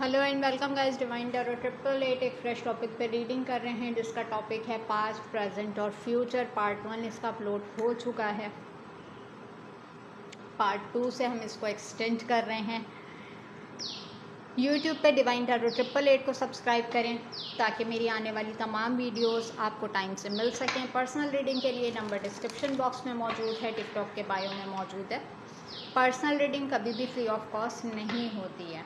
Hello and welcome guys, divine tarot 888 एक fresh topic पे reading कर रहे हैं जिसका टॉपिक है पास्ट, प्रेजेंट और फ्यूचर। पार्ट 1 इसका अपलोड हो चुका है। पार्ट 2 से हम इसको एक्सटेंड कर रहे हैं। यूट्यूब पे डिवाइन टैरो 888 को सब्सक्राइब करें ताकि मेरी आने वाली तमाम वीडियोस आपको टाइम से मिल सकें। पर्सनल रीडिंग के लिए नंबर डिस्क्रिप्शन बॉक्स में मौजूद है, टिकटॉक के बायो में मौजूद है। पर्सनल रीडिंग कभी भी फ्री ऑफ कॉस्ट नहीं होती है।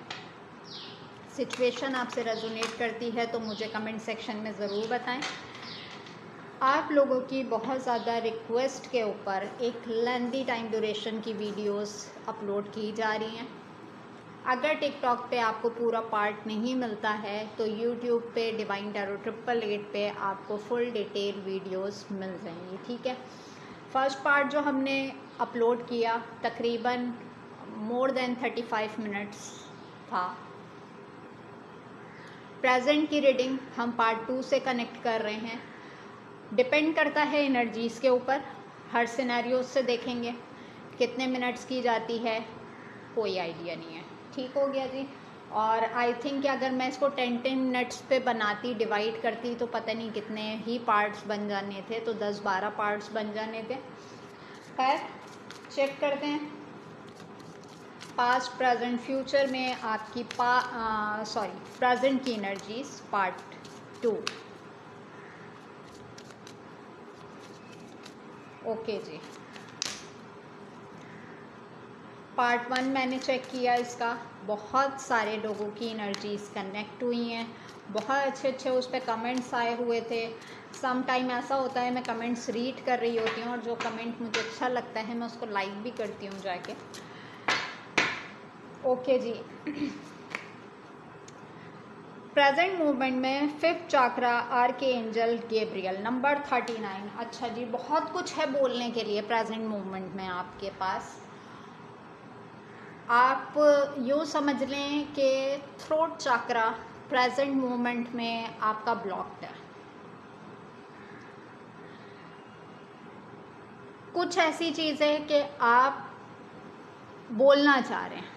सिचुएशन आपसे रेजोनेट करती है तो मुझे कमेंट सेक्शन में ज़रूर बताएं। आप लोगों की बहुत ज़्यादा रिक्वेस्ट के ऊपर एक लेंथी टाइम ड्यूरेशन की वीडियोस अपलोड की जा रही हैं। अगर टिकटॉक पे आपको पूरा पार्ट नहीं मिलता है तो यूट्यूब पे डिवाइन टैरो 888 पे आपको फुल डिटेल वीडियोस मिल जाएंगी। ठीक है, फर्स्ट पार्ट जो हमने अपलोड किया तकरीबन मोर देन 35 मिनट्स था। प्रेजेंट की रीडिंग हम पार्ट 2 से कनेक्ट कर रहे हैं। डिपेंड करता है एनर्जीज़ के ऊपर। हर सिनेरियोज से देखेंगे कितने मिनट्स की जाती है, कोई आइडिया नहीं है। ठीक हो गया जी। और आई थिंक अगर मैं इसको 10-10 मिनट्स पे बनाती, डिवाइड करती तो पता नहीं कितने ही पार्ट्स बन जाने थे, तो 10-12 पार्ट्स बन जाने थे। खैर, चेक करते हैं पास्ट, प्रेजेंट, फ्यूचर में आपकी प्रेजेंट की एनर्जीज पार्ट 2। ओके जी, पार्ट 1 मैंने चेक किया, इसका बहुत सारे लोगों की एनर्जीज कनेक्ट हुई हैं। बहुत अच्छे उस पर कमेंट्स आए हुए थे। सम टाइम ऐसा होता है मैं कमेंट्स रीड कर रही होती हूँ और जो कमेंट मुझे अच्छा लगता है मैं उसको लाइक भी करती हूँ जाके। ओके जी, प्रेजेंट मूवमेंट में 5th chakra, archangel Gabriel, number 39। अच्छा जी, बहुत कुछ है बोलने के लिए प्रेजेंट मूवमेंट में आपके पास। आप यूँ समझ लें कि थ्रोट चाक्रा प्रेजेंट मूवमेंट में आपका ब्लॉक्ड है। कुछ ऐसी चीज़ें कि आप बोलना चाह रहे हैं,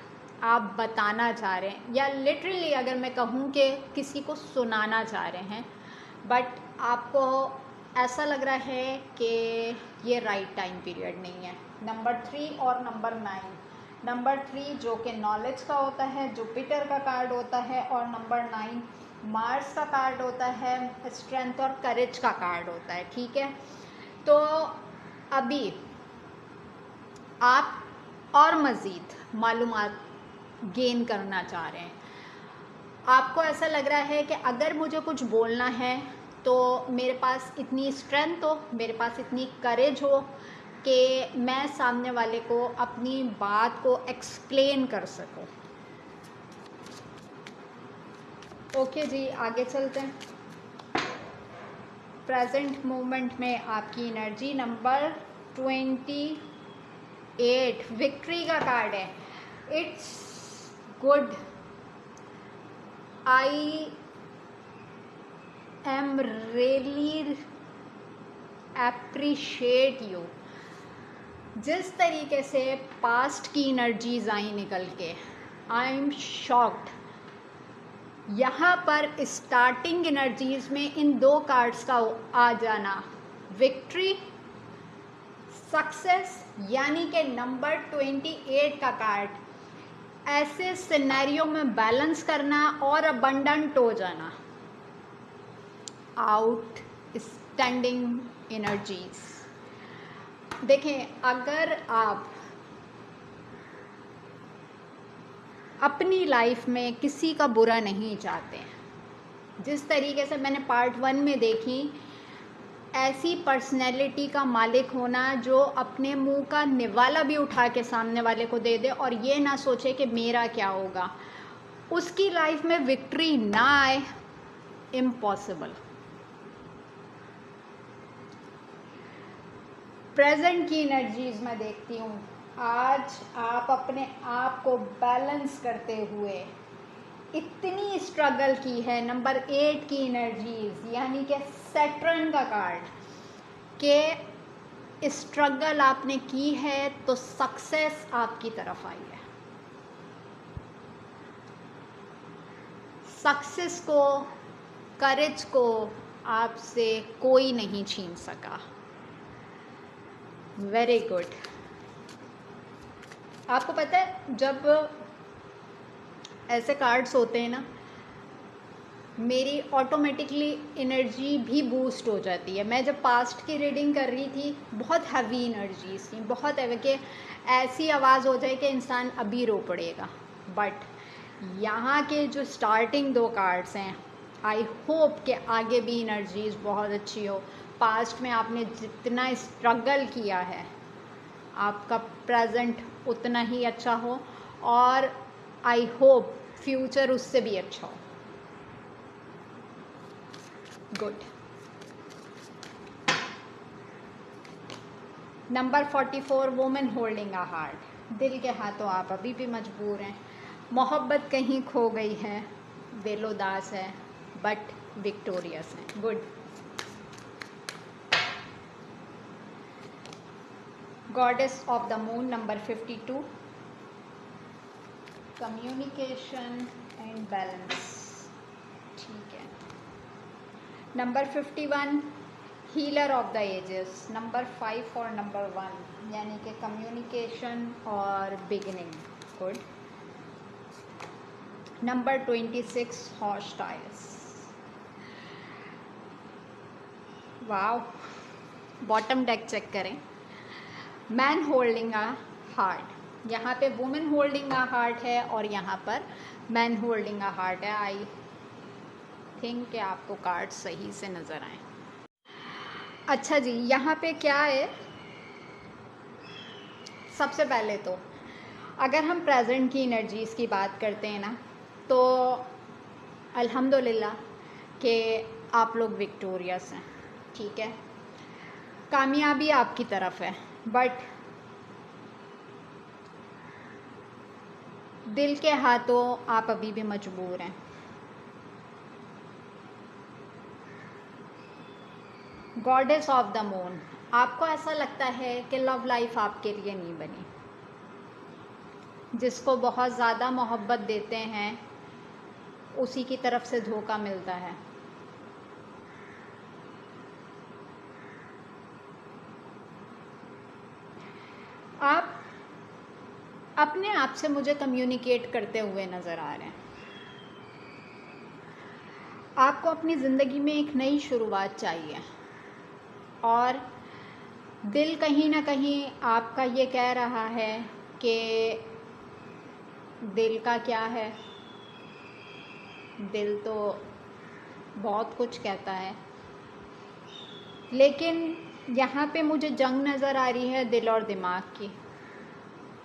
आप बताना चाह रहे हैं, या लिटरली अगर मैं कहूँ कि किसी को सुनाना चाह रहे हैं, बट आपको ऐसा लग रहा है कि ये राइट टाइम पीरियड नहीं है। नंबर 3 और नंबर 9। नंबर 3 जो कि नॉलेज का होता है, जुपिटर का कार्ड होता है, और नंबर 9 मार्स का कार्ड होता है, स्ट्रेंथ और करेज का कार्ड होता है। ठीक है, तो अभी आप और मज़ीद मालूमात गेन करना चाह रहे हैं। आपको ऐसा लग रहा है कि अगर मुझे कुछ बोलना है तो मेरे पास इतनी स्ट्रेंथ हो, मेरे पास इतनी करेज हो कि मैं सामने वाले को अपनी बात को एक्सप्लेन कर सकूं। ओके जी, आगे चलते हैं। प्रेजेंट मूवमेंट में आपकी एनर्जी नंबर 28 विक्ट्री का कार्ड है। It's good, I am really appreciate you. जिस तरीके से पास्ट की एनर्जीज आई निकल के, आई एम शॉक्ड। यहाँ पर स्टार्टिंग एनर्जीज में इन 2 कार्ड्स का आ जाना, विक्ट्री, सक्सेस, यानी कि नंबर 28 का कार्ड, ऐसे सिनेरियो में बैलेंस करना और अबंडेंट हो जाना, आउट स्टैंडिंग एनर्जीज। देखें, अगर आप अपनी लाइफ में किसी का बुरा नहीं चाहते, जिस तरीके से मैंने पार्ट 1 में देखी, ऐसी पर्सनैलिटी का मालिक होना जो अपने मुंह का निवाला भी उठा के सामने वाले को दे दे और ये ना सोचे कि मेरा क्या होगा, उसकी लाइफ में विक्ट्री ना आए, इम्पॉसिबल। प्रेजेंट की एनर्जीज में देखती हूँ, आज आप अपने आप को बैलेंस करते हुए इतनी स्ट्रगल की है। नंबर 8 की एनर्जीज, यानी कि सैटर्न का कार्ड, के स्ट्रगल आपने की है तो सक्सेस आपकी तरफ आई है। सक्सेस को, करेज को आपसे कोई नहीं छीन सका। Very good. आपको पता है जब ऐसे कार्ड्स होते हैं ना, मेरी ऑटोमेटिकली एनर्जी भी बूस्ट हो जाती है। मैं जब पास्ट की रीडिंग कर रही थी, बहुत हैवी एनर्जीज थी, बहुत हैवी कि ऐसी आवाज़ हो जाए कि इंसान अभी रो पड़ेगा। बट यहाँ के जो स्टार्टिंग 2 कार्ड्स हैं, आई होप कि आगे भी एनर्जीज बहुत अच्छी हो। पास्ट में आपने जितना स्ट्रगल किया है, आपका प्रेजेंट उतना ही अच्छा हो, और आई होप फ्यूचर उससे भी अच्छा हो। Good. Number 44, women holding a heart. दिल के हाथों आप अभी भी मजबूर हैं, मोहब्बत कहीं खो गई है, दिल उदास है बट विक्टोरियस हैं। Good. Goddess of the moon, number 52, communication and balance. ठीक है। Number 51, healer of the ages. Number 5 और नंबर 1, यानी कि कम्युनिकेशन और beginning. Good. Number 26, hostiles. Wow. Bottom deck check करें। मैन होल्डिंग अ हार्ट, यहाँ पे वुमेन होल्डिंग अ हार्ट है और यहाँ पर मैन होल्डिंग अ हार्ट है। आई थिंक कि आपको कार्ड सही से नज़र आए। अच्छा जी, यहाँ पे क्या है, सबसे पहले तो अगर हम प्रेजेंट की एनर्जीज़ की बात करते हैं ना, तो अल्हम्दुलिल्लाह कि आप लोग विक्टोरियस हैं। ठीक है, कामयाबी आपकी तरफ है, बट दिल के हाथों आप अभी भी मजबूर हैं। गॉडेस ऑफ द मून, आपको ऐसा लगता है कि लव लाइफ आपके लिए नहीं बनी। जिसको बहुत ज़्यादा मोहब्बत देते हैं उसी की तरफ से धोखा मिलता है। आप अपने आप से मुझे कम्युनिकेट करते हुए नज़र आ रहे हैं। आपको अपनी ज़िंदगी में एक नई शुरुआत चाहिए, और दिल कहीं ना कहीं आपका ये कह रहा है कि दिल का क्या है, दिल तो बहुत कुछ कहता है, लेकिन यहाँ पे मुझे जंग नज़र आ रही है दिल और दिमाग की।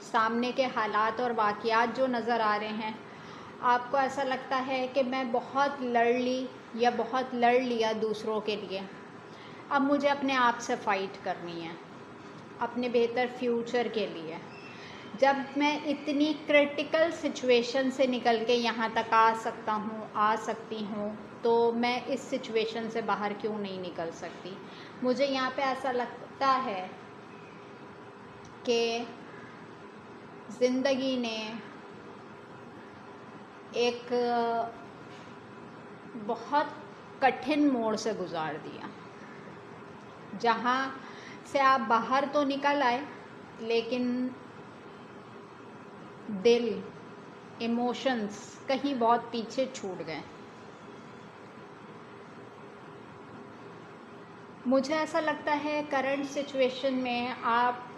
सामने के हालात और वाक़यात जो नज़र आ रहे हैं, आपको ऐसा लगता है कि मैं बहुत लड़ ली या बहुत लड़ लिया दूसरों के लिए, अब मुझे अपने आप से फ़ाइट करनी है अपने बेहतर फ्यूचर के लिए। जब मैं इतनी क्रिटिकल सिचुएशन से निकल के यहाँ तक आ सकती हूँ, तो मैं इस सिचुएशन से बाहर क्यों नहीं निकल सकती। मुझे यहाँ पे ऐसा लगता है कि ज़िंदगी ने एक बहुत कठिन मोड़ से गुज़ार दिया, जहाँ से आप बाहर तो निकल आए, लेकिन दिल, इमोशंस कहीं बहुत पीछे छूट गए। मुझे ऐसा लगता है करंट सिचुएशन में आप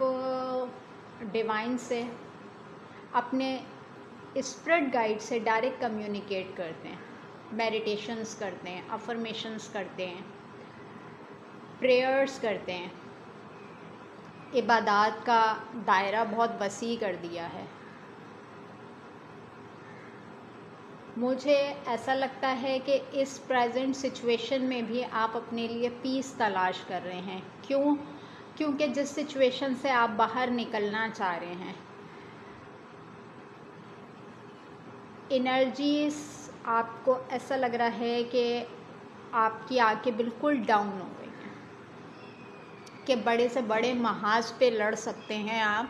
डिवाइन से, अपने स्पिरिट गाइड से डायरेक्ट कम्युनिकेट करते हैं, मेडिटेशंस करते हैं, अफर्मेशंस करते हैं, प्रेयर्स करते हैं। इबादत का दायरा बहुत वसी कर दिया है। मुझे ऐसा लगता है कि इस प्रेजेंट सिचुएशन में भी आप अपने लिए पीस तलाश कर रहे हैं। क्यों? क्योंकि जिस सिचुएशन से आप बाहर निकलना चाह रहे हैं, एनर्जीज आपको ऐसा लग रहा है कि आपकी आंखें बिल्कुल डाउन हो गई हैं, कि बड़े से बड़े महाज पे लड़ सकते हैं आप,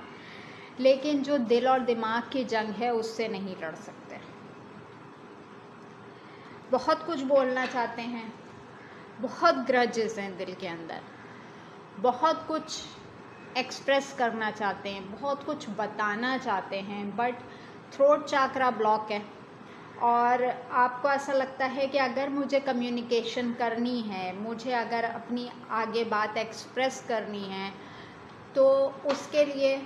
लेकिन जो दिल और दिमाग की जंग है उससे नहीं लड़ सकते। बहुत कुछ बोलना चाहते हैं, बहुत ग्रजेस हैं दिल के अंदर, बहुत कुछ एक्सप्रेस करना चाहते हैं, बहुत कुछ बताना चाहते हैं, बट थ्रोट चाकरा ब्लॉक है। और आपको ऐसा लगता है कि अगर मुझे कम्युनिकेशन करनी है, मुझे अगर अपनी आगे बात एक्सप्रेस करनी है, तो उसके लिए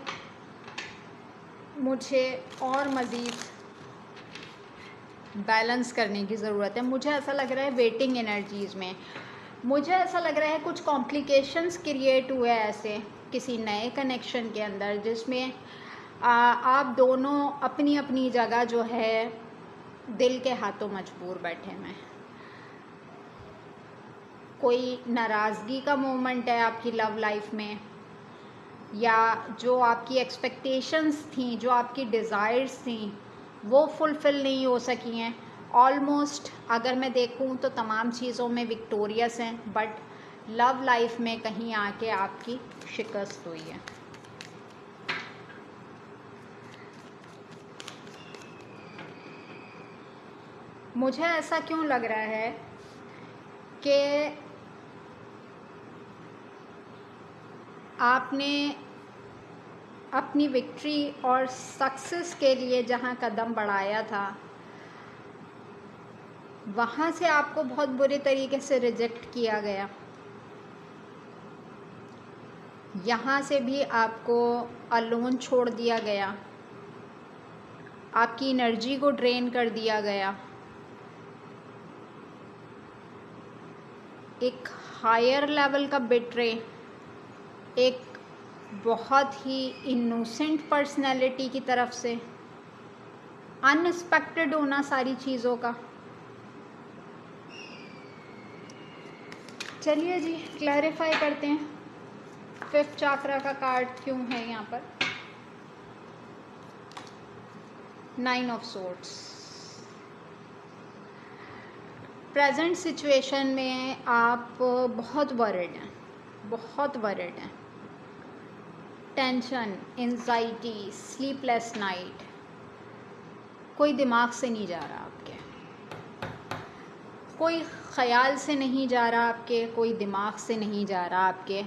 मुझे और मज़ीद बैलेंस करने की ज़रूरत है। मुझे ऐसा लग रहा है वेटिंग एनर्जीज़ में, मुझे ऐसा लग रहा है कुछ कॉम्प्लिकेशंस क्रिएट हुए ऐसे किसी नए कनेक्शन के अंदर, जिसमें आप दोनों अपनी अपनी जगह जो है दिल के हाथों मजबूर बैठे हैं। कोई नाराज़गी का मोमेंट है आपकी लव लाइफ में, या जो आपकी एक्सपेक्टेशंस थी, जो आपकी डिज़ायर्स थी, वो फुलफ़िल नहीं हो सकी हैं। ऑलमोस्ट अगर मैं देखूं तो तमाम चीज़ों में विक्टोरियस हैं, बट लव लाइफ में कहीं आके आपकी शिकस्त हुई है। मुझे ऐसा क्यों लग रहा है कि आपने अपनी विक्ट्री और सक्सेस के लिए जहां कदम बढ़ाया था, वहाँ से आपको बहुत बुरे तरीके से रिजेक्ट किया गया। यहाँ से भी आपको अलोन छोड़ दिया गया, आपकी एनर्जी को ड्रेन कर दिया गया। एक हायर लेवल का बिट्रे, एक बहुत ही इनोसेंट पर्सनैलिटी की तरफ से, अनएक्सपेक्टेड होना सारी चीज़ों का। चलिए जी, क्लैरिफाई करते हैं फिफ्थ चाक्रा का कार्ड क्यों है यहाँ पर। 9 ऑफ सोर्ड्स। प्रेजेंट सिचुएशन में आप बहुत वरिड हैं, बहुत वरिड हैं। टेंशन, एंजाइटी, स्लीपलेस नाइट, कोई दिमाग से नहीं जा रहा आपके, कोई ख़याल से नहीं जा रहा आपके, कोई दिमाग से नहीं जा रहा आपके।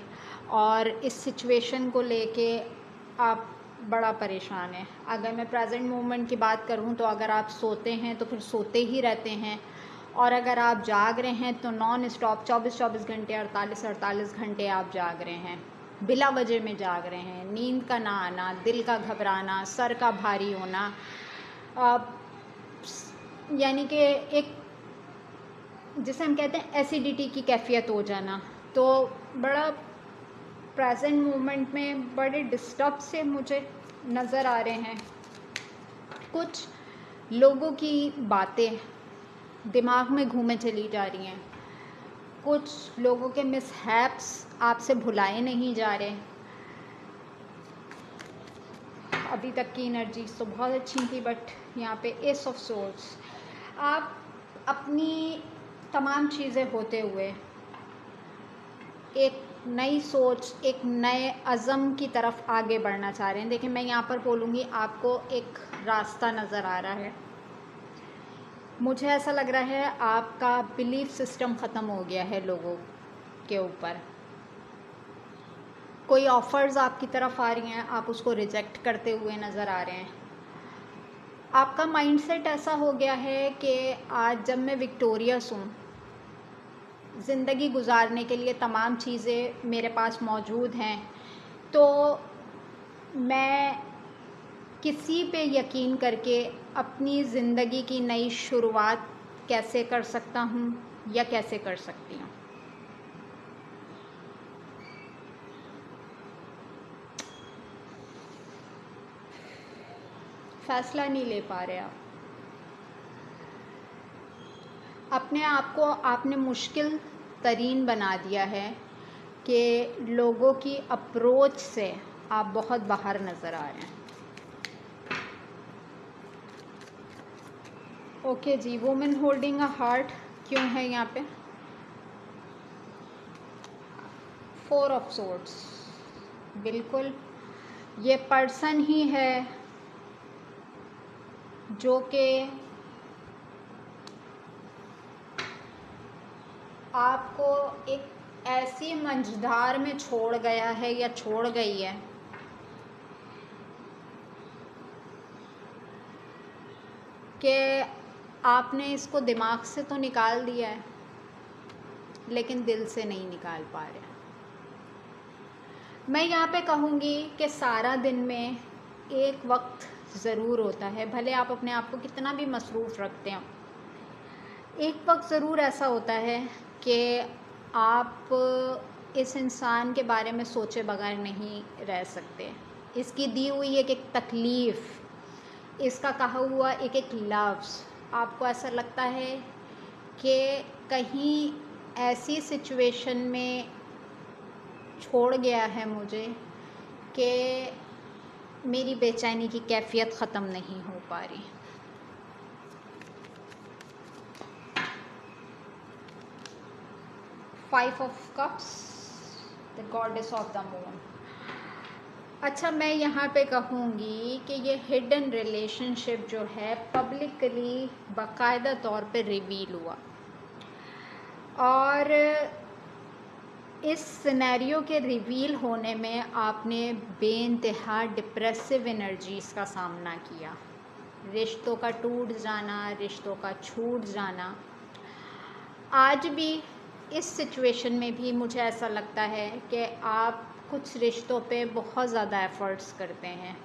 और इस सिचुएशन को लेके आप बड़ा परेशान है। अगर मैं प्रेजेंट मोमेंट की बात करूं तो अगर आप सोते हैं तो फिर सोते ही रहते हैं, और अगर आप जाग रहे हैं तो नॉन स्टॉप 24-24 घंटे, 48-48 घंटे आप जाग रहे हैं, बिला वजह में जाग रहे हैं। नींद का ना आना, दिल का घबराना, सर का भारी होना, यानी कि एक जिसे हम कहते हैं एसिडिटी की कैफियत हो जाना। तो बड़ा प्रेजेंट मोमेंट में बड़े डिस्टर्ब से मुझे नज़र आ रहे हैं। कुछ लोगों की बातें दिमाग में घूमे चली जा रही हैं, कुछ लोगों के मिसहैप्स आपसे भुलाए नहीं जा रहे। अभी तक की एनर्जी तो बहुत अच्छी थी, बट यहाँ पे एस ऑफ सोर्ड्स, आप अपनी तमाम चीज़ें होते हुए एक नई सोच, एक नए अज़म की तरफ आगे बढ़ना चाह रहे हैं। देखिए, मैं यहाँ पर बोलूँगी, आपको एक रास्ता नज़र आ रहा है। मुझे ऐसा लग रहा है आपका बिलीफ सिस्टम ख़त्म हो गया है लोगों के ऊपर। कोई ऑफ़र्स आपकी तरफ आ रही हैं, आप उसको रिजेक्ट करते हुए नज़र आ रहे हैं। आपका माइंडसेट ऐसा हो गया है कि आज जब मैं विक्टोरियस हूँ, ज़िंदगी गुजारने के लिए तमाम चीज़ें मेरे पास मौजूद हैं, तो मैं किसी पे यकीन करके अपनी ज़िंदगी की नई शुरुआत कैसे कर सकता हूँ या कैसे कर सकती हूँ। फैसला नहीं ले पा रहे आप। अपने आप को आपने मुश्किल तरीन बना दिया है कि लोगों की अप्रोच से आप बहुत बाहर नज़र आ रहे हैं। Okay ji, women holding a heart क्यों है यहाँ पे। 4 ऑफ सोर्ड्स, बिल्कुल ये पर्सन ही है जो कि आपको एक ऐसी मंझधार में छोड़ गया है या छोड़ गई है कि आपने इसको दिमाग से तो निकाल दिया है लेकिन दिल से नहीं निकाल पा रहे। मैं यहाँ पे कहूँगी कि सारा दिन में एक वक्त ज़रूर होता है, भले आप अपने आप को कितना भी मसरूफ़ रखते हो, एक वक्त ज़रूर ऐसा होता है कि आप इस इंसान के बारे में सोचे बगैर नहीं रह सकते। इसकी दी हुई एक तकलीफ़, इसका कहा हुआ एक लफ्ज़ आपको ऐसा लगता है कि कहीं ऐसी सिचुएशन में छोड़ गया है मुझे कि मेरी बेचैनी की कैफियत ख़त्म नहीं हो पा रही। Five of cups, the goddess of the moon. अच्छा, मैं यहाँ पे कहूँगी कि ये हिडन रिलेशनशिप जो है पब्लिकली बाकायदा तौर पे रिवील हुआ, और इस सिनेरियो के रिवील होने में आपने बेइंतहा डिप्रेसिव एनर्जीज़ का सामना किया, रिश्तों का टूट जाना, रिश्तों का छूट जाना। आज भी इस सिचुएशन में भी मुझे ऐसा लगता है कि आप कुछ रिश्तों पे बहुत ज़्यादा एफ़र्ट्स करते हैं,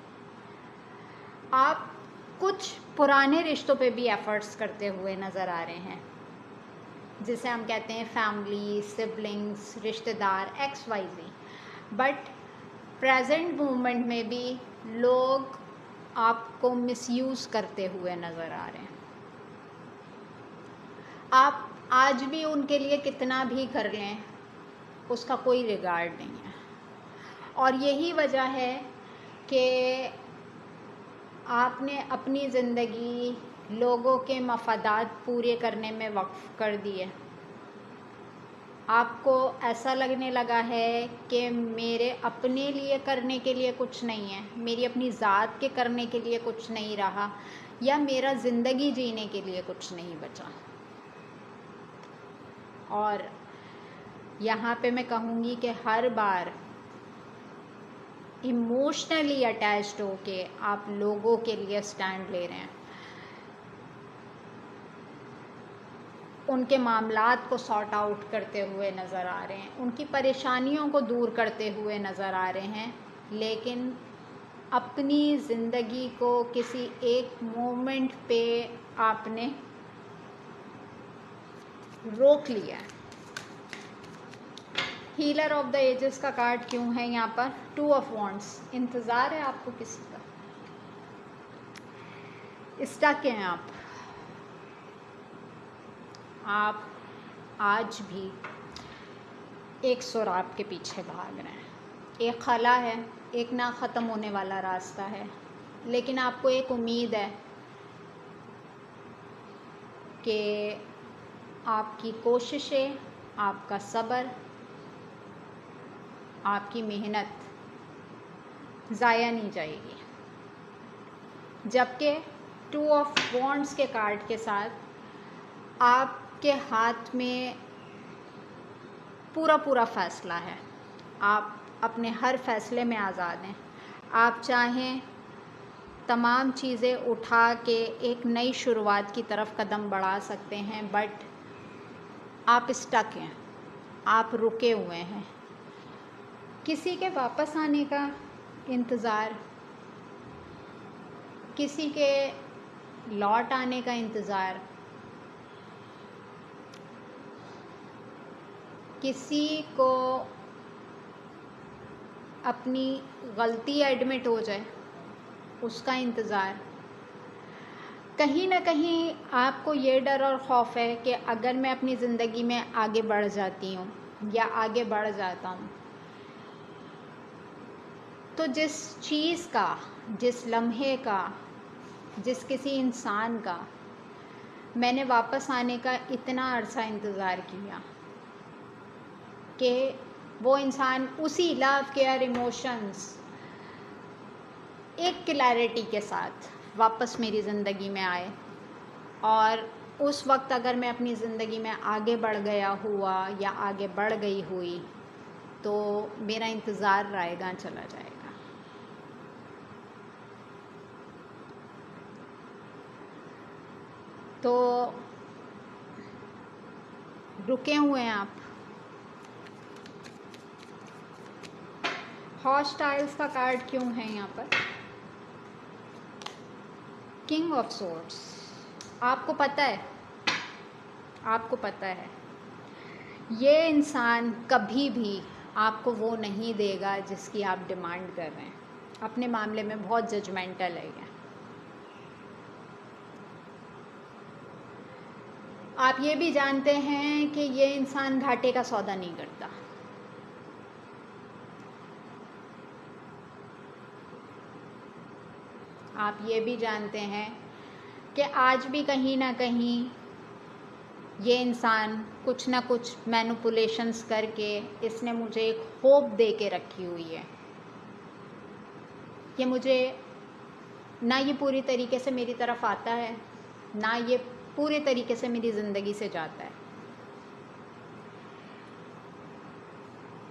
आप कुछ पुराने रिश्तों पे भी एफ़र्ट्स करते हुए नज़र आ रहे हैं, जिसे हम कहते हैं फैमिली, सिबलिंग्स, रिश्तेदार, XYZ। बट प्रेजेंट मोमेंट में भी लोग आपको मिसयूज़ करते हुए नज़र आ रहे हैं। आप आज भी उनके लिए कितना भी कर लें, उसका कोई रिगार्ड नहीं है, और यही वजह है कि आपने अपनी ज़िंदगी लोगों के मफादात पूरे करने में वक्फ कर दिए। आपको ऐसा लगने लगा है कि मेरे अपने लिए करने के लिए कुछ नहीं है, मेरी अपनी ज़ात के करने के लिए कुछ नहीं रहा, या मेरा ज़िंदगी जीने के लिए कुछ नहीं बचा। और यहाँ पे मैं कहूँगी कि हर बार इमोशनली अटैच्ड होके आप लोगों के लिए स्टैंड ले रहे हैं, उनके मामलात को सॉर्ट आउट करते हुए नज़र आ रहे हैं, उनकी परेशानियों को दूर करते हुए नज़र आ रहे हैं, लेकिन अपनी ज़िंदगी को किसी एक मोमेंट पे आपने रोक लिया है। हीलर ऑफ द एजेस का कार्ड क्यों है यहाँ पर? 2 ऑफ वॉन्ड्स। इंतज़ार है आपको किसी का, स्टक हैं आप आज भी एक सुराग के पीछे भाग रहे हैं, एक खला है, एक ना ख़त्म होने वाला रास्ता है, लेकिन आपको एक उम्मीद है कि आपकी कोशिशें, आपका सब्र, आपकी मेहनत ज़ाया नहीं जाएगी। जबकि 2 ऑफ वॉन्ड्स के कार्ड के साथ आपके हाथ में पूरा फ़ैसला है, आप अपने हर फ़ैसले में आज़ाद हैं। आप चाहें तमाम चीज़ें उठा के एक नई शुरुआत की तरफ कदम बढ़ा सकते हैं, बट आप स्टक हैं, आप रुके हुए हैं। किसी के वापस आने का इंतज़ार, किसी के लौट आने का इंतज़ार, किसी को अपनी गलती एडमिट हो जाए उसका इंतज़ार। कहीं ना कहीं आपको ये डर और खौफ है कि अगर मैं अपनी ज़िंदगी में आगे बढ़ जाती हूँ या आगे बढ़ जाता हूँ तो जिस चीज़ का, जिस लम्हे का, जिस किसी इंसान का मैंने वापस आने का इतना अरसा इंतज़ार किया कि वो इंसान उसी लव, केयर, इमोशंस एक क्लैरिटी के साथ वापस मेरी ज़िंदगी में आए और उस वक्त अगर मैं अपनी ज़िंदगी में आगे बढ़ गया हुआ या आगे बढ़ गई हुई तो मेरा इंतज़ार रायगां चला जाएगा। तो रुके हुए हैं आप। हॉस्टाइल्स का कार्ड क्यों है यहाँ पर? King of swords. आपको पता है, आपको पता है ये इंसान कभी भी आपको वो नहीं देगा जिसकी आप डिमांड कर रहे हैं। अपने मामले में बहुत जजमेंटल है ये। आप ये भी जानते हैं कि ये इंसान घाटे का सौदा नहीं करता। आप ये भी जानते हैं कि आज भी कहीं ना कहीं ये इंसान कुछ ना कुछ मैनिपुलेशंस करके इसने मुझे एक होप दे के रखी हुई है कि मुझे ना ये पूरी तरीके से मेरी तरफ आता है, ना ये पूरे तरीके से मेरी ज़िंदगी से जाता है।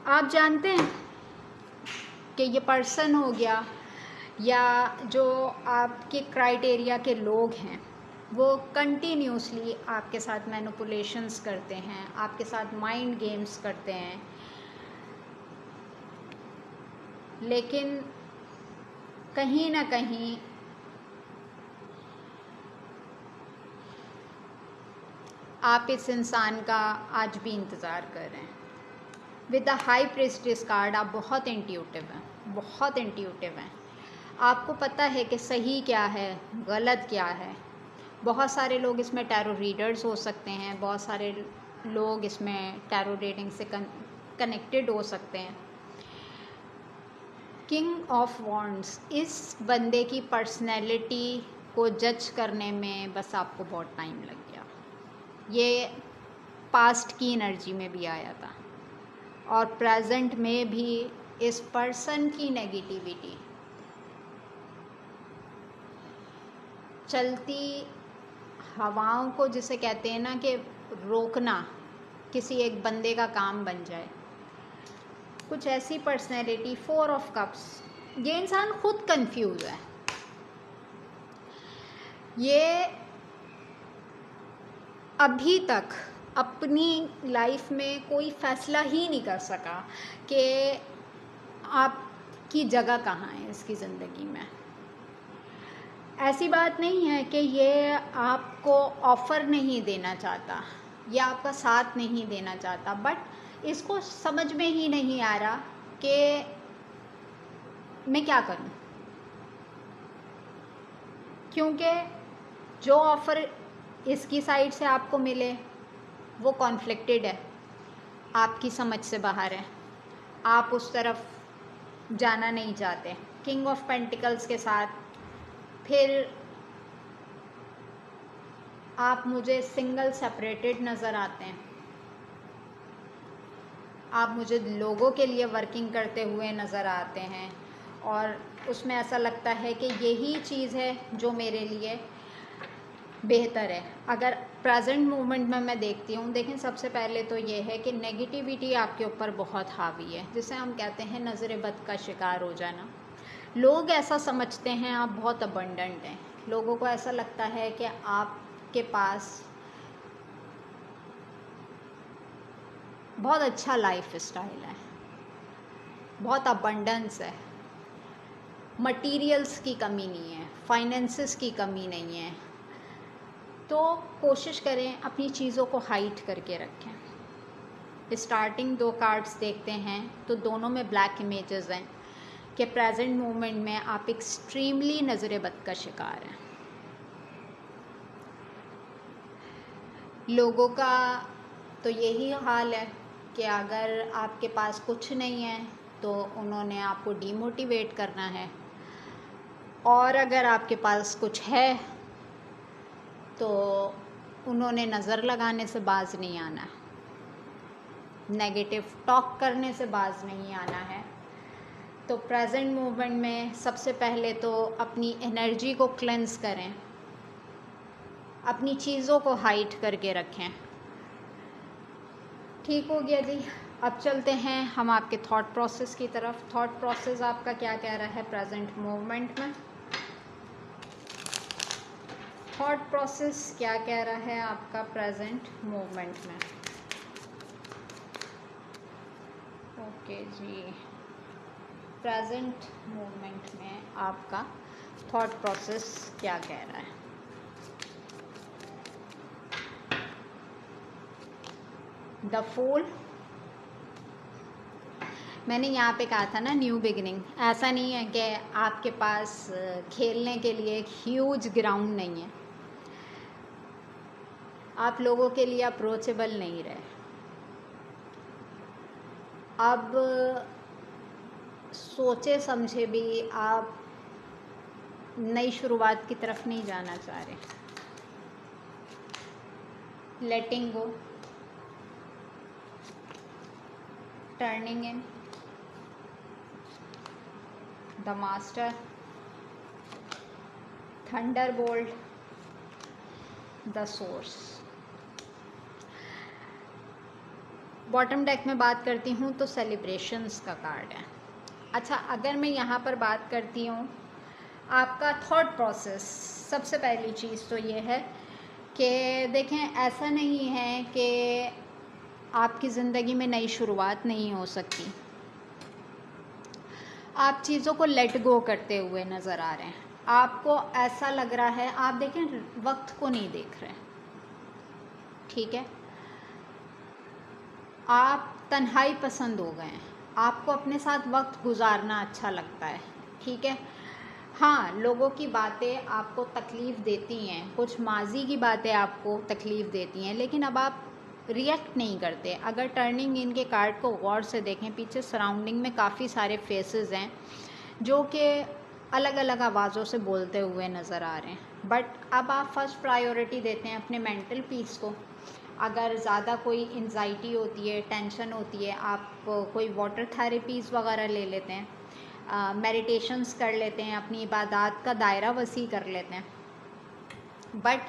आप जानते हैं कि ये पर्सन हो गया या जो आपके क्राइटेरिया के लोग हैं वो कंटिन्यूसली आपके साथ मैनिपुलेशंस करते हैं, आपके साथ माइंड गेम्स करते हैं, लेकिन कहीं ना कहीं आप इस इंसान का आज भी इंतज़ार कर रहे हैं। With the high priestess card आप बहुत इंट्यूटिव हैं, बहुत इंट्यूटिव हैं। आपको पता है कि सही क्या है, गलत क्या है। बहुत सारे लोग इसमें टैरो रीडर्स हो सकते हैं, बहुत सारे लोग इसमें टैरो रीडिंग से कनेक्टेड हो सकते हैं। किंग ऑफ वॉन्ड्स, इस बंदे की पर्सनैलिटी को जज करने में बस आपको बहुत टाइम लग गया। ये पास्ट की एनर्जी में भी आया था और प्रेजेंट में भी इस पर्सन की नेगेटिविटी चलती हवाओं को, जिसे कहते हैं ना कि रोकना किसी एक बंदे का काम बन जाए, कुछ ऐसी पर्सनैलिटी। 4 ऑफ कप्स, ये इंसान खुद कंफ्यूज है। ये अभी तक अपनी लाइफ में कोई फैसला ही नहीं कर सका कि आपकी जगह कहाँ है इसकी ज़िंदगी में। ऐसी बात नहीं है कि ये आपको ऑफ़र नहीं देना चाहता या आपका साथ नहीं देना चाहता, बट इसको समझ में ही नहीं आ रहा कि मैं क्या करूं, क्योंकि जो ऑफ़र इसकी साइड से आपको मिले वो कॉन्फ्लिक्टेड है, आपकी समझ से बाहर है, आप उस तरफ जाना नहीं चाहते। किंग ऑफ पेंटिकल्स के साथ फिर आप मुझे सिंगल सेपरेटेड नज़र आते हैं, आप मुझे लोगों के लिए वर्किंग करते हुए नज़र आते हैं और उसमें ऐसा लगता है कि यही चीज़ है जो मेरे लिए बेहतर है। अगर प्रेजेंट मोमेंट में मैं देखती हूँ, देखें सबसे पहले तो ये है कि नेगेटिविटी आपके ऊपर बहुत हावी है, जिसे हम कहते हैं नज़र बद का शिकार हो जाना। लोग ऐसा समझते हैं आप बहुत अबंडेंट हैं, लोगों को ऐसा लगता है कि आपके पास बहुत अच्छा लाइफ स्टाइल है, बहुत अबंडेंस है, मटेरियल्स की कमी नहीं है, फाइनेंसेस की कमी नहीं है। तो कोशिश करें अपनी चीज़ों को हाइड करके रखें। स्टार्टिंग 2 कार्ड्स देखते हैं तो दोनों में ब्लैक इमेजेस हैं कि प्रेजेंट मोमेंट में आप एक्सट्रीमली नज़र बद का शिकार हैं। लोगों का तो यही हाल है कि अगर आपके पास कुछ नहीं है तो उन्होंने आपको डीमोटिवेट करना है, और अगर आपके पास कुछ है तो उन्होंने नज़र लगाने से बाज नहीं आना है, नेगेटिव टॉक करने से बाज नहीं आना है। तो प्रेजेंट मोमेंट में सबसे पहले तो अपनी एनर्जी को क्लेंस करें, अपनी चीज़ों को हाइड करके रखें। ठीक हो गया जी। अब चलते हैं हम आपके थॉट प्रोसेस की तरफ। थॉट प्रोसेस आपका क्या कह रहा है प्रेजेंट मूवमेंट में? थॉट प्रोसेस क्या कह रहा है आपका प्रेजेंट मूवमेंट में? ओके जी, प्रेजेंट मूवमेंट में आपका थॉट प्रोसेस क्या कह रहा है? The fool. मैंने यहाँ पे कहा था ना न्यू बिगिनिंग। ऐसा नहीं है कि आपके पास खेलने के लिए एक ह्यूज ग्राउंड नहीं है, आप लोगों के लिए अप्रोचेबल नहीं रहे। अब सोचे समझे भी आप नई शुरुआत की तरफ नहीं जाना चाह रहे। Letting go, turning in, the master, thunderbolt, the source. Bottom deck में बात करती हूँ तो सेलिब्रेशंस का कार्ड है। अच्छा, अगर मैं यहाँ पर बात करती हूँ आपका थॉट प्रोसेस, सबसे पहली चीज़ तो ये है कि देखें, ऐसा नहीं है कि आपकी ज़िंदगी में नई शुरुआत नहीं हो सकती। आप चीज़ों को लेट गो करते हुए नज़र आ रहे हैं। आपको ऐसा लग रहा है, आप देखें वक्त को नहीं देख रहे, ठीक है? आप तन्हाई पसंद हो गए हैं, आपको अपने साथ वक्त गुजारना अच्छा लगता है, ठीक है? हाँ, लोगों की बातें आपको तकलीफ़ देती हैं, कुछ माजी की बातें आपको तकलीफ़ देती हैं, लेकिन अब आप रिएक्ट नहीं करते। अगर टर्निंग इन के कार्ड को गौर से देखें, पीछे सराउंडिंग में काफ़ी सारे फेसेस हैं जो कि अलग अलग आवाज़ों से बोलते हुए नज़र आ रहे हैं, बट अब आप फर्स्ट प्रायोरिटी देते हैं अपने मेंटल पीस को। अगर ज़्यादा कोई एंजाइटी होती है, टेंशन होती है, आप कोई वाटर थेरेपीज़ वगैरह ले लेते हैं, मेडिटेशंस कर लेते हैं, अपनी इबादत का दायरा वसी कर लेते हैं। बट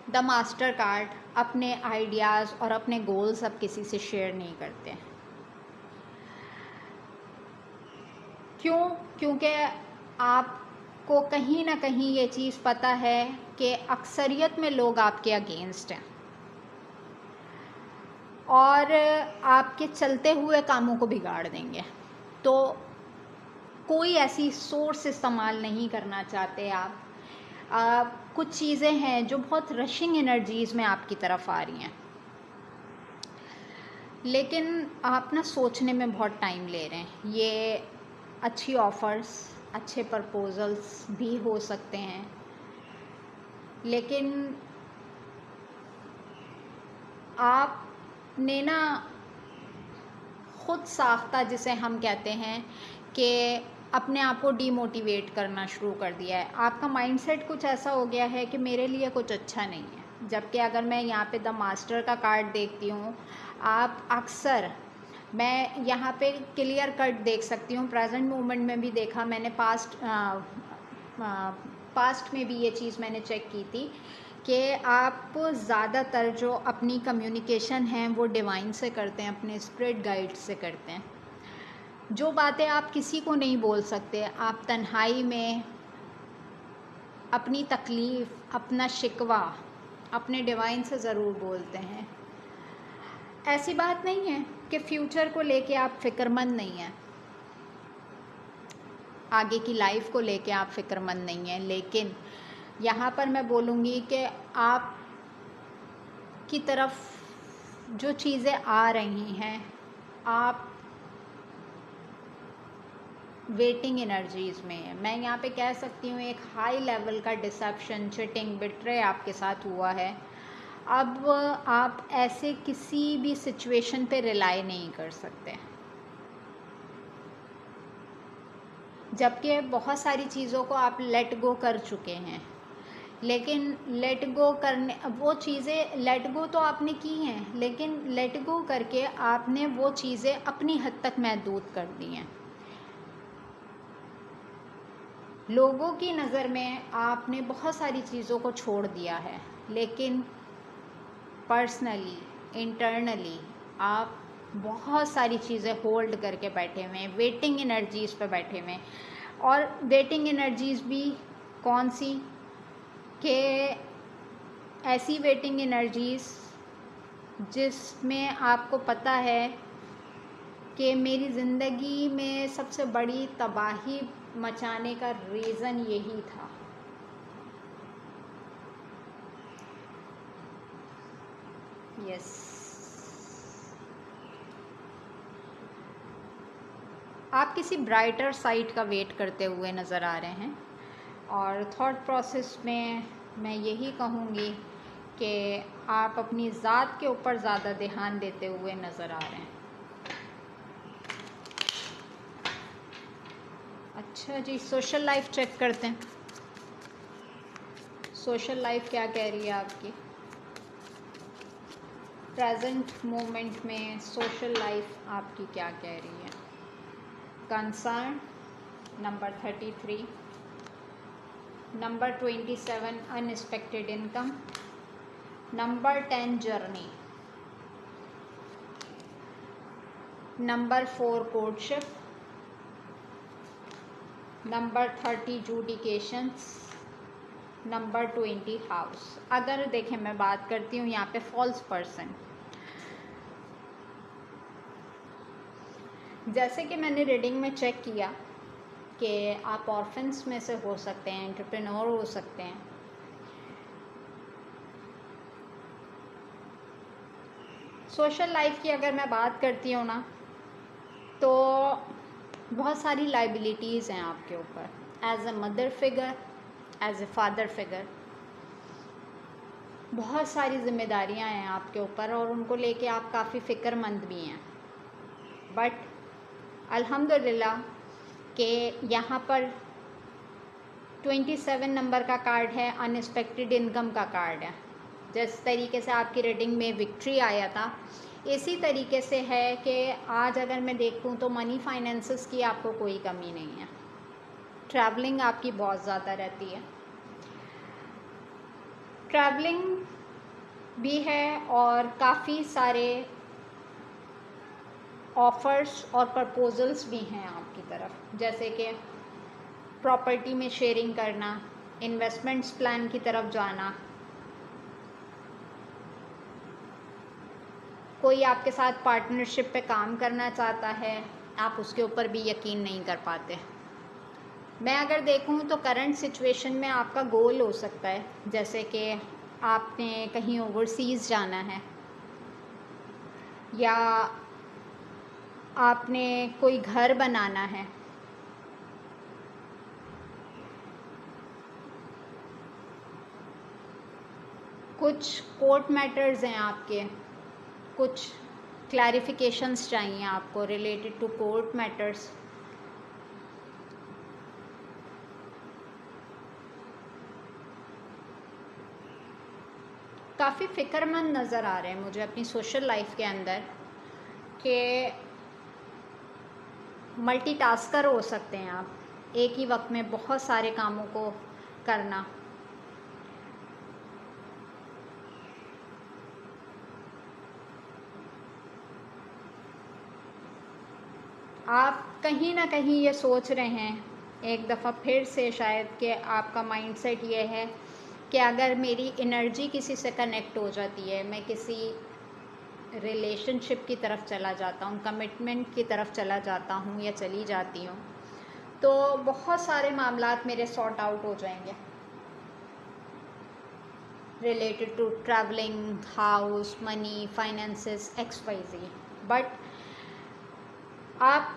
द मास्टर कार्ड अपने आइडियाज़ और अपने गोल्स अब किसी से शेयर नहीं करते। क्यों? क्योंकि आपको कहीं ना कहीं ये चीज़ पता है कि अक्सरियत में लोग आपके अगेंस्ट हैं और आपके चलते हुए कामों को बिगाड़ देंगे। तो कोई ऐसी सोर्स इस्तेमाल नहीं करना चाहते आप। कुछ चीज़ें हैं जो बहुत रशिंग एनर्जीज़ में आपकी तरफ आ रही हैं, लेकिन आप ना सोचने में बहुत टाइम ले रहे हैं। ये अच्छी ऑफ़र्स, अच्छे प्रपोजल्स भी हो सकते हैं, लेकिन आपने ना खुद साख्ता, जिसे हम कहते हैं, कि अपने आप को डीमोटिवेट करना शुरू कर दिया है। आपका माइंडसेट कुछ ऐसा हो गया है कि मेरे लिए कुछ अच्छा नहीं है। जबकि अगर मैं यहाँ पे द मास्टर का कार्ड देखती हूँ, आप अक्सर, मैं यहाँ पे क्लियर कट देख सकती हूँ, प्रेजेंट मोमेंट में भी देखा मैंने, पास्ट में भी ये चीज़ मैंने चेक की थी कि आप ज़्यादातर जो अपनी कम्युनिकेशन है वो डिवाइन से करते हैं, अपने स्पिरिट गाइड से करते हैं। जो बातें आप किसी को नहीं बोल सकते, आप तन्हाई में अपनी तकलीफ़, अपना शिकवा अपने डिवाइन से ज़रूर बोलते हैं। ऐसी बात नहीं है कि फ्यूचर को लेके आप फ़िक्रमंद नहीं हैं, आगे की लाइफ को लेके आप फ़िक्रमंद नहीं हैं, लेकिन यहाँ पर मैं बोलूँगी कि आप की तरफ जो चीज़ें आ रही हैं, आप वेटिंग एनर्जीज़ में है। मैं यहाँ पे कह सकती हूँ एक हाई लेवल का डिसेप्शन, चिटिंग, बिट्रे आपके साथ हुआ है। अब आप ऐसे किसी भी सिचुएशन पे रिलाई नहीं कर सकते, जबकि बहुत सारी चीज़ों को आप लेट गो कर चुके हैं। लेकिन लेट गो करने, वो चीज़ें लेट गो तो आपने की हैं, लेकिन लेट गो करके आपने वो चीज़ें अपनी हद तक महदूद कर दी हैं। लोगों की नज़र में आपने बहुत सारी चीज़ों को छोड़ दिया है, लेकिन पर्सनली, इंटरनली आप बहुत सारी चीज़ें होल्ड करके बैठे हुए हैं, वेटिंग एनर्जीज़ पे बैठे हुए हैं। और वेटिंग एनर्जीज़ भी कौन सी, कि ऐसी वेटिंग एनर्जीज़ जिसमें आपको पता है कि मेरी ज़िंदगी में सबसे बड़ी तबाही मचाने का रीज़न यही था। यस, आप किसी ब्राइटर साइड का वेट करते हुए नज़र आ रहे हैं। और थॉट प्रोसेस में मैं यही कहूँगी कि आप अपनी ज़ात के ऊपर ज़्यादा ध्यान देते हुए नज़र आ रहे हैं। अच्छा जी, सोशल लाइफ चेक करते हैं। सोशल लाइफ क्या कह रही है आपकी प्रेजेंट मोमेंट में? सोशल लाइफ आपकी क्या कह रही है? Concern number 33, number 27 unexpected income, number 10 journey, number 4 courtship, number 30 जुडिकेशंस, नंबर 20 हाउस। अगर देखें मैं बात करती हूँ यहाँ पे फॉल्स पर्सन, जैसे कि मैंने रीडिंग में चेक किया कि आप ऑर्फन्स में से हो सकते हैं, एंटरप्रेन्योर हो सकते हैं। सोशल लाइफ की अगर मैं बात करती हूँ ना, तो बहुत सारी लाइबिलिटीज़ हैं आपके ऊपर, as a mother figure, as a father figure. बहुत सारी जिम्मेदारियां हैं आपके ऊपर और उनको लेके आप काफ़ी फ़िक्रमंद भी हैं। बट अल्हम्दुलिल्लाह कि यहाँ पर 27 नंबर का कार्ड है, अनएक्सपेक्टेड इनकम का कार्ड है। जिस तरीके से आपकी रीडिंग में विक्ट्री आया था, इसी तरीके से है कि आज अगर मैं देखूं तो मनी फाइनेंसेस की आपको कोई कमी नहीं है। ट्रैवलिंग आपकी बहुत ज़्यादा रहती है, ट्रैवलिंग भी है और काफ़ी सारे ऑफ़र्स और प्रपोजल्स भी हैं आपकी तरफ, जैसे कि प्रॉपर्टी में शेयरिंग करना, इन्वेस्टमेंट्स प्लान की तरफ जाना, कोई आपके साथ पार्टनरशिप पे काम करना चाहता है, आप उसके ऊपर भी यकीन नहीं कर पाते। मैं अगर देखूं तो करंट सिचुएशन में आपका गोल हो सकता है, जैसे कि आपने कहीं ओवरसीज़ जाना है, या आपने कोई घर बनाना है, कुछ कोर्ट मैटर्स हैं आपके, कुछ क्लैरिफिकेशंस चाहिए आपको रिलेटेड टू कोर्ट मैटर्स। काफ़ी फ़िक्रमंद नज़र आ रहे हैं मुझे अपनी सोशल लाइफ के अंदर, कि मल्टीटास्कर हो सकते हैं आप, एक ही वक्त में बहुत सारे कामों को करना। आप कहीं ना कहीं ये सोच रहे हैं एक दफ़ा फिर से शायद कि आपका माइंडसेट ये है कि अगर मेरी एनर्जी किसी से कनेक्ट हो जाती है, मैं किसी रिलेशनशिप की तरफ चला जाता हूँ, कमिटमेंट की तरफ चला जाता हूँ या चली जाती हूँ, तो बहुत सारे मामलात मेरे सॉर्ट आउट हो जाएंगे related to travelling, house, money, finances, XYZ। But आप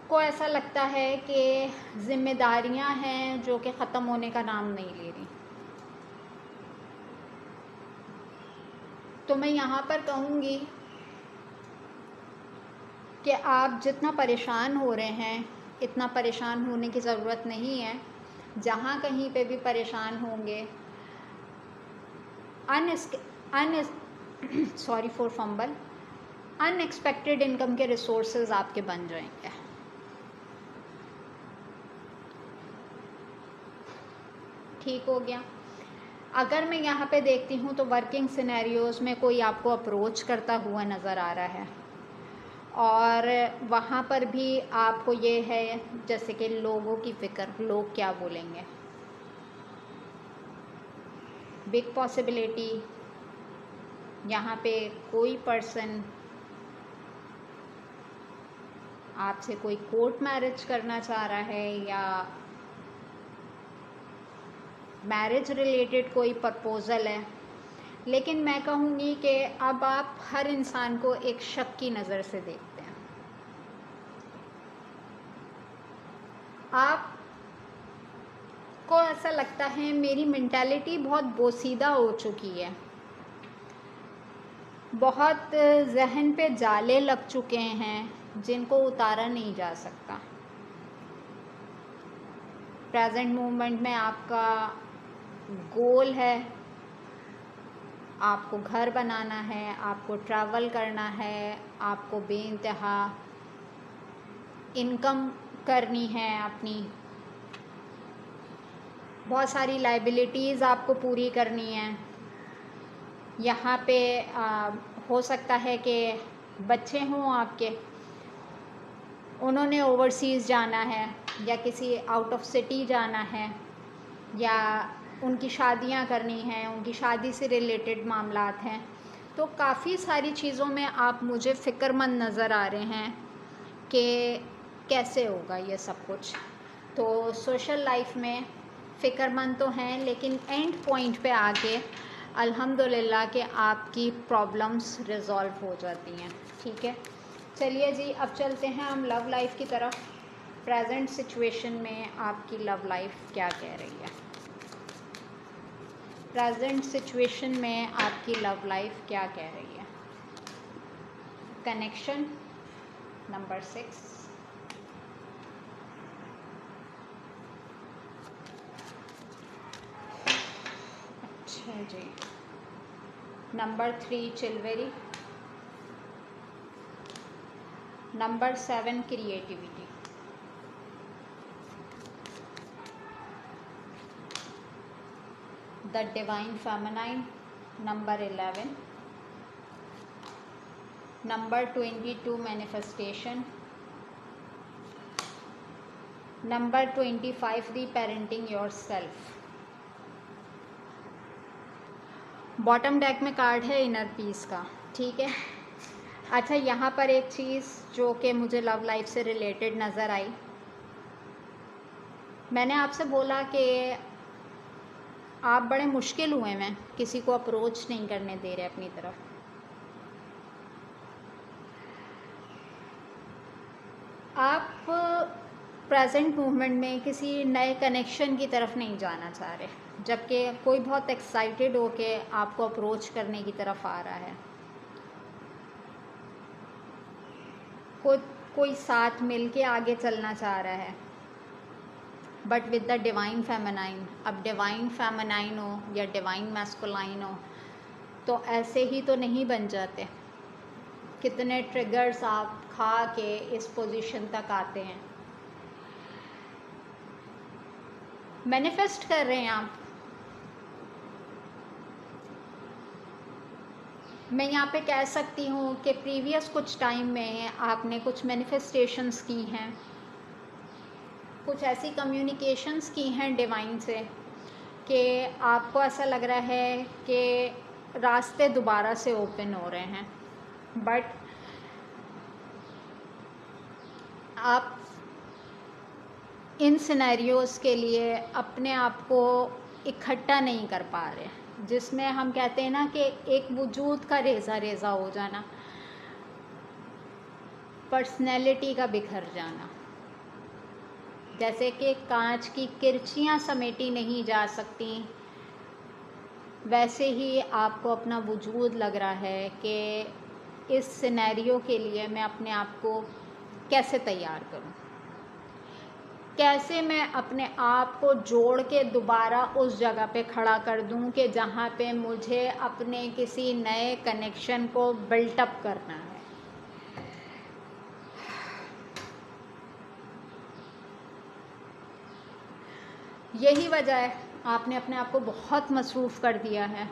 को ऐसा लगता है कि जिम्मेदारियां हैं जो कि ख़त्म होने का नाम नहीं ले रही। तो मैं यहाँ पर कहूँगी कि आप जितना परेशान हो रहे हैं, इतना परेशान होने की ज़रूरत नहीं है। जहाँ कहीं पे भी परेशान होंगे, sorry for fumble, unexpected income के रिसोर्सेज आपके बन जाएंगे। ठीक हो गया। अगर मैं यहाँ पे देखती हूँ तो वर्किंग सिनेरियोज़ में कोई आपको अप्रोच करता हुआ नज़र आ रहा है, और वहाँ पर भी आपको ये है जैसे कि लोगों की फ़िक्र, लोग क्या बोलेंगे। बिग पॉसिबिलिटी यहाँ पे कोई पर्सन आपसे कोई कोर्ट मैरिज करना चाह रहा है, या मैरिज रिलेटेड कोई प्रपोज़ल है। लेकिन मैं कहूँगी कि अब आप हर इंसान को एक शक की नज़र से देखते हैं। आपको ऐसा लगता है मेरी मेंटालिटी बहुत बोसीदा हो चुकी है, बहुत जहन पे जाले लग चुके हैं जिनको उतारा नहीं जा सकता। प्रेजेंट मोमेंट में आपका गोल है, आपको घर बनाना है, आपको ट्रैवल करना है, आपको बेइंतहा इनकम करनी है अपनी, बहुत सारी लाइबिलिटीज़ आपको पूरी करनी है। यहाँ पे हो सकता है कि बच्चे हों आपके, उन्होंने ओवरसीज़ जाना है या किसी आउट ऑफ सिटी जाना है, या उनकी शादियां करनी हैं, उनकी शादी से रिलेटेड मामलात हैं। तो काफ़ी सारी चीज़ों में आप मुझे फ़िक्रमंद नज़र आ रहे हैं कि कैसे होगा ये सब कुछ। तो सोशल लाइफ में फ़िक्रमंद तो हैं, लेकिन एंड पॉइंट पे आके अल्हम्दुलिल्लाह कि आपकी प्रॉब्लम्स रिज़ॉल्व हो जाती हैं। ठीक है, चलिए जी, अब चलते हैं हम लव लाइफ की तरफ। प्रेजेंट सिचुएशन में आपकी लव लाइफ क्या कह रही है? प्रेजेंट सिचुएशन में आपकी लव लाइफ क्या कह रही है? कनेक्शन नंबर 6, अच्छा जी, number 3 chivalry, number 7 creativity, the divine feminine, number 11, number 22 manifestation, number 25 reparenting yourself. Bottom deck में कार्ड है इनर पीस का। ठीक है, अच्छा, यहाँ पर एक चीज़ जो कि मुझे लव लाइफ से रिलेटेड नज़र आई, मैंने आपसे बोला कि आप बड़े मुश्किल हुए में किसी को अप्रोच नहीं करने दे रहे अपनी तरफ। आप प्रेजेंट मूवमेंट में किसी नए कनेक्शन की तरफ नहीं जाना चाह रहे, जबकि कोई बहुत एक्साइटेड होके आपको अप्रोच करने की तरफ आ रहा है। कोई साथ मिल के आगे चलना चाह रहा है, but with the divine feminine. अब डिवाइन फेमिनाइन हो या डिवाइन मैस्कुलाइन हो तो ऐसे ही तो नहीं बन जाते। कितने ट्रिगर्स आप खा के इस पोजीशन तक आते हैं। मैनिफेस्ट कर रहे हैं आप। मैं यहाँ पे कह सकती हूँ कि प्रीवियस कुछ टाइम में आपने कुछ मैनिफेस्टेशंस की हैं, कुछ ऐसी कम्युनिकेशंस की हैं डिवाइन से कि आपको ऐसा लग रहा है कि रास्ते दोबारा से ओपन हो रहे हैं, बट आप इन सिनेरियोज़ के लिए अपने आप को इकट्ठा नहीं कर पा रहे, जिसमें हम कहते हैं ना कि एक वजूद का रेज़ा रेज़ा हो जाना, पर्सनैलिटी का बिखर जाना। जैसे कि कांच की किरचियाँ समेटी नहीं जा सकती, वैसे ही आपको अपना वजूद लग रहा है कि इस सिनेरियो के लिए मैं अपने आप को कैसे तैयार करूं, कैसे मैं अपने आप को जोड़ के दोबारा उस जगह पे खड़ा कर दूं कि जहां पे मुझे अपने किसी नए कनेक्शन को बिल्टअप करना है। यही वजह है आपने अपने आप को बहुत मसरूफ़ कर दिया है,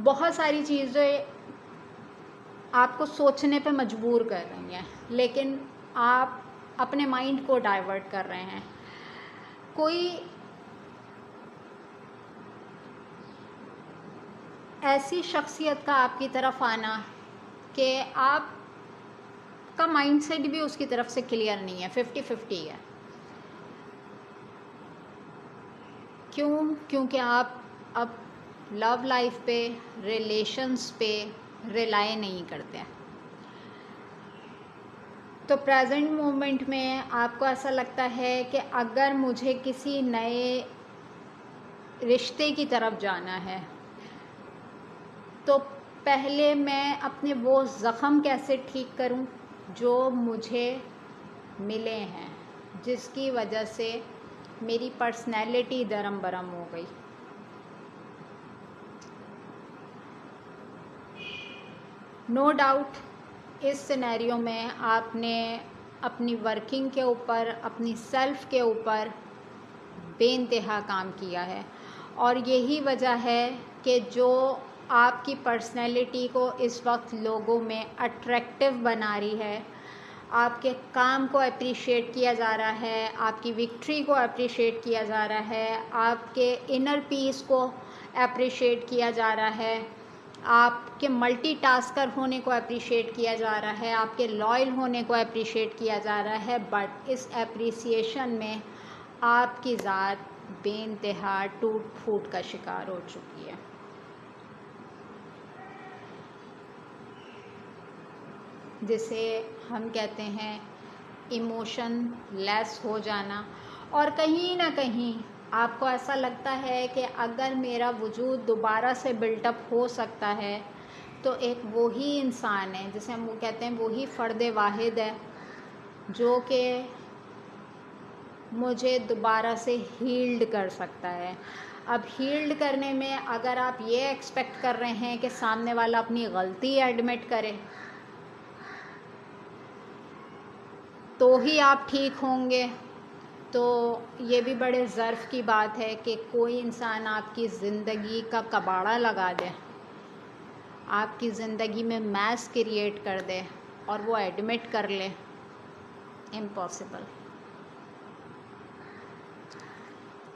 बहुत सारी चीज़ें आपको सोचने पे मजबूर कर रही हैं, लेकिन आप अपने माइंड को डाइवर्ट कर रहे हैं। कोई ऐसी शख्सियत का आपकी तरफ आना कि आप का माइंडसेट भी उसकी तरफ से क्लियर नहीं है, 50-50 है। क्यों? क्योंकि आप अब लव लाइफ पे, रिलेशंस पे रिलाई नहीं करते हैं। तो प्रेजेंट मोमेंट में आपको ऐसा लगता है कि अगर मुझे किसी नए रिश्ते की तरफ जाना है तो पहले मैं अपने वो ज़ख़म कैसे ठीक करूं जो मुझे मिले हैं, जिसकी वजह से मेरी पर्सनैलिटी दरम बरम हो गई। नो डाउट इस सिनेरियो में आपने अपनी वर्किंग के ऊपर, अपनी सेल्फ़ के ऊपर बेइंतहा काम किया है, और यही वजह है कि जो आपकी पर्सनैलिटी को इस वक्त लोगों में अट्रैक्टिव बना रही है, आपके काम को अप्रिशिएट किया जा रहा है, आपकी विक्ट्री को अप्रिशिएट किया जा रहा है, आपके इनर पीस को अप्रिशिएट किया जा रहा है, आपके मल्टीटास्कर होने को अप्रिशिएट किया जा रहा है, आपके लॉयल होने को अप्रिशिएट किया जा रहा है। बट इस अप्रिसिएशन में आपकी ज़ात बेइंतहा टूट फूट का शिकार हो चुकी है। जिसे हम कहते हैं इमोशन लेस हो जाना। और कहीं ना कहीं आपको ऐसा लगता है कि अगर मेरा वजूद दोबारा से बिल्टअप हो सकता है तो एक वो ही इंसान है, जिसे हम वो कहते हैं वो ही फ़र्द वाहिद है जो कि मुझे दोबारा से हील्ड कर सकता है। अब हील्ड करने में अगर आप ये एक्सपेक्ट कर रहे हैं कि सामने वाला अपनी गलती एडमिट करे तो ही आप ठीक होंगे, तो ये भी बड़े ज़र्फ़ की बात है कि कोई इंसान आपकी ज़िंदगी का कबाड़ा लगा दे, आपकी ज़िंदगी में मैस क्रिएट कर दे और वो एडमिट कर ले। इम्पॉसिबल।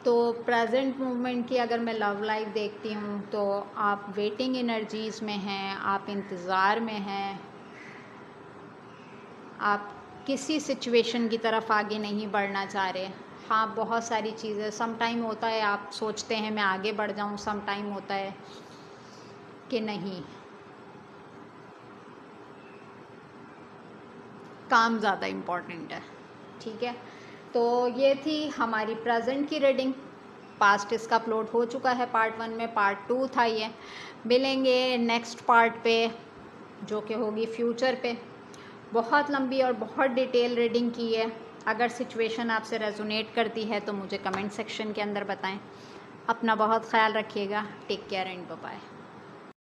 तो प्रेजेंट मूवमेंट की अगर मैं लव लाइफ देखती हूँ तो आप वेटिंग एनर्जीज़ में हैं, आप इंतज़ार में हैं, आप किसी सिचुएशन की तरफ आगे नहीं बढ़ना चाह रहे। हाँ, बहुत सारी चीज़ें, सम टाइम होता है आप सोचते हैं मैं आगे बढ़ जाऊँ, सम टाइम होता है कि नहीं, काम ज़्यादा इम्पॉर्टेंट है। ठीक है, तो ये थी हमारी प्रेजेंट की रीडिंग। पास्ट इसका अपलोड हो चुका है पार्ट 1 में, पार्ट 2 था ये। मिलेंगे नेक्स्ट पार्ट पे जो कि होगी फ्यूचर पे। बहुत लंबी और बहुत डिटेल रीडिंग की है। अगर सिचुएशन आपसे रेजोनेट करती है तो मुझे कमेंट सेक्शन के अंदर बताएं। अपना बहुत ख्याल रखिएगा। Take care and bye bye.